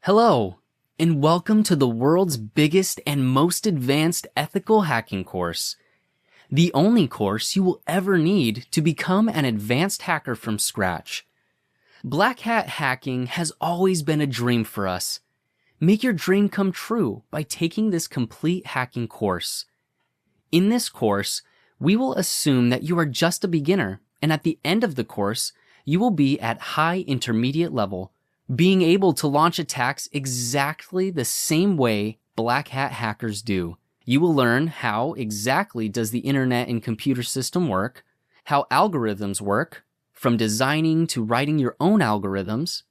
Hello, and welcome to the world's biggest and most advanced ethical hacking course. The only course you will ever need to become an advanced hacker from scratch. Black hat hacking has always been a dream for us. Make your dream come true by taking this complete hacking course. In this course, we will assume that you are just a beginner, and at the end of the course, you will be at high intermediate level, being able to launch attacks exactly the same way black hat hackers do. You will learn how exactly does the internet and computer system work, how algorithms work, from designing to writing your own algorithms.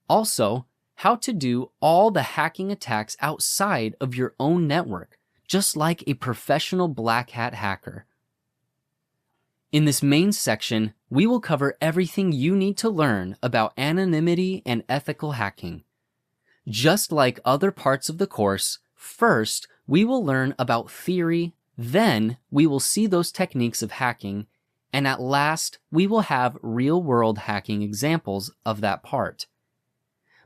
Also, how to do all the hacking attacks outside of your own network, just like a professional black hat hacker. In this main section, we will cover everything you need to learn about anonymity and ethical hacking. Just like other parts of the course, first, we will learn about theory, then we will see those techniques of hacking, and at last, we will have real-world hacking examples of that part.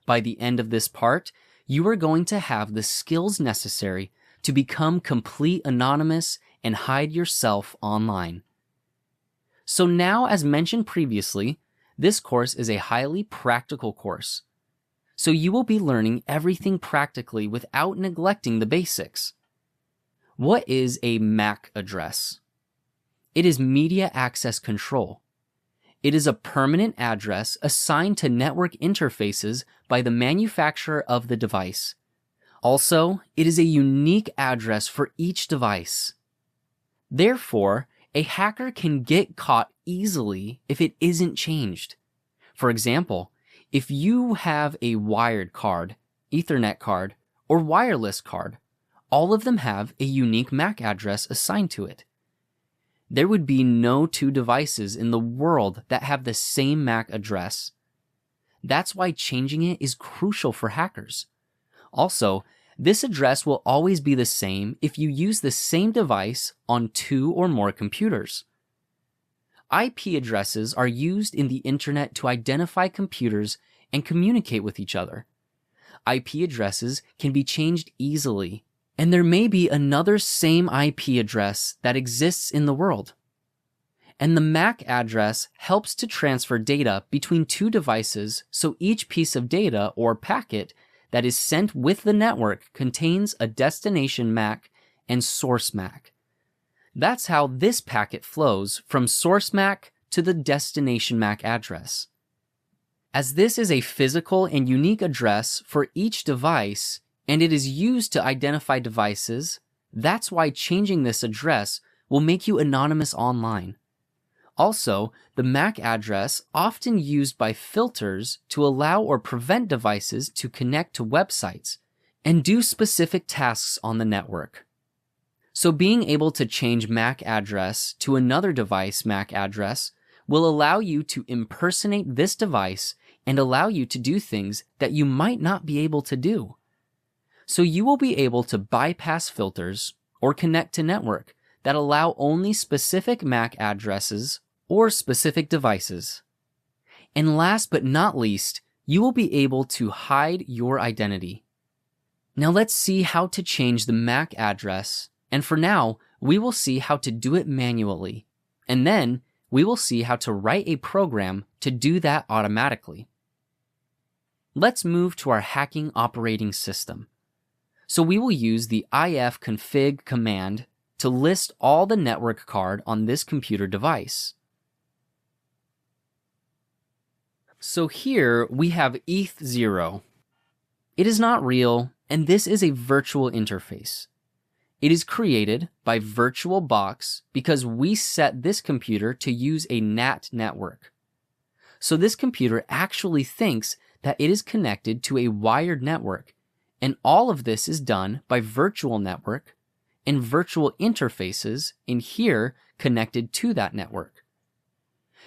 By the end of this part, you are going to have the skills necessary to become complete anonymous and hide yourself online. So now, as mentioned previously, this course is a highly practical course. So you will be learning everything practically without neglecting the basics. What is a MAC address? It is media access control. It is a permanent address assigned to network interfaces by the manufacturer of the device. Also, it is a unique address for each device. Therefore, a hacker can get caught easily if it isn't changed. For example, if you have a wired card, Ethernet card, or wireless card, all of them have a unique MAC address assigned to it. There would be no two devices in the world that have the same MAC address. That's why changing it is crucial for hackers. Also, this address will always be the same if you use the same device on two or more computers. IP addresses are used in the internet to identify computers and communicate with each other. IP addresses can be changed easily, and there may be another same IP address that exists in the world. And the MAC address helps to transfer data between two devices, so each piece of data or packet that is sent with the network contains a destination MAC and source MAC. That's how this packet flows from source MAC to the destination MAC address. As this is a physical and unique address for each device, and it is used to identify devices, that's why changing this address will make you anonymous online. Also, the MAC address often used by filters to allow or prevent devices to connect to websites and do specific tasks on the network. So being able to change MAC address to another device MAC address will allow you to impersonate this device and allow you to do things that you might not be able to do. So you will be able to bypass filters or connect to network that allow only specific MAC addresses or specific devices. And last but not least, you will be able to hide your identity. Now let's see how to change the MAC address, and for now, we will see how to do it manually, and then we will see how to write a program to do that automatically. Let's move to our hacking operating system. So we will use the ifconfig command to list all the network card on this computer device. So here we have ETH0. It is not real, and this is a virtual interface. It is created by VirtualBox because we set this computer to use a NAT network. So this computer actually thinks that it is connected to a wired network, and all of this is done by virtual network and virtual interfaces in here connected to that network.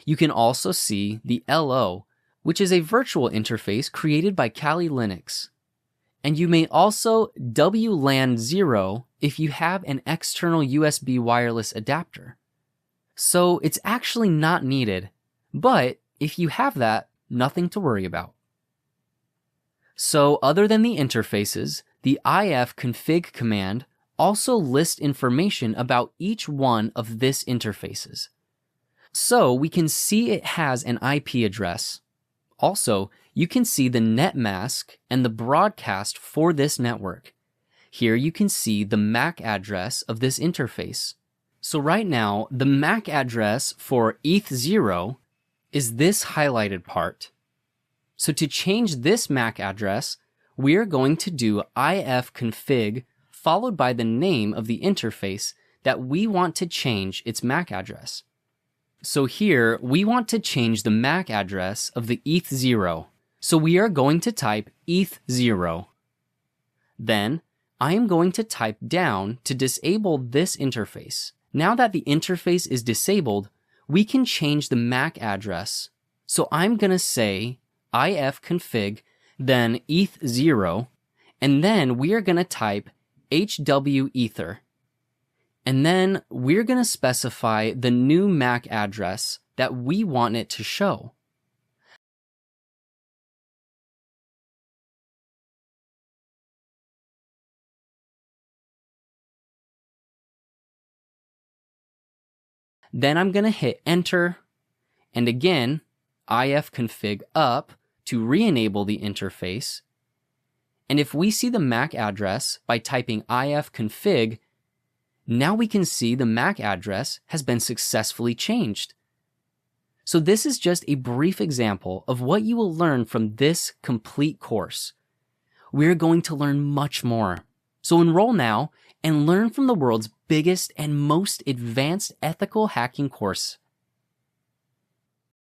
You can also see the LO, which is a virtual interface created by Kali Linux. And you may also WLAN 0 if you have an external USB wireless adapter. So it's actually not needed, but if you have that, nothing to worry about. So other than the interfaces, the ifconfig command also lists information about each one of this interfaces. So we can see it has an IP address. Also, you can see the net mask and the broadcast for this network. Here you can see the MAC address of this interface. So right now, the MAC address for ETH0 is this highlighted part. So to change this MAC address, we are going to do ifconfig followed by the name of the interface that we want to change its MAC address. So here, we want to change the MAC address of the ETH0. So we are going to type ETH0. Then, I am going to type down to disable this interface. Now that the interface is disabled, we can change the MAC address. So I'm going to say ifconfig, then ETH0, and then we are going to type hwether. And then we're going to specify the new MAC address that we want it to show. Then I'm going to hit enter, and again, ifconfig up to re-enable the interface. And if we see the MAC address by typing ifconfig, now we can see the MAC address has been successfully changed. So this is just a brief example of what you will learn from this complete course. We're going to learn much more. So enroll now and learn from the world's biggest and most advanced ethical hacking course.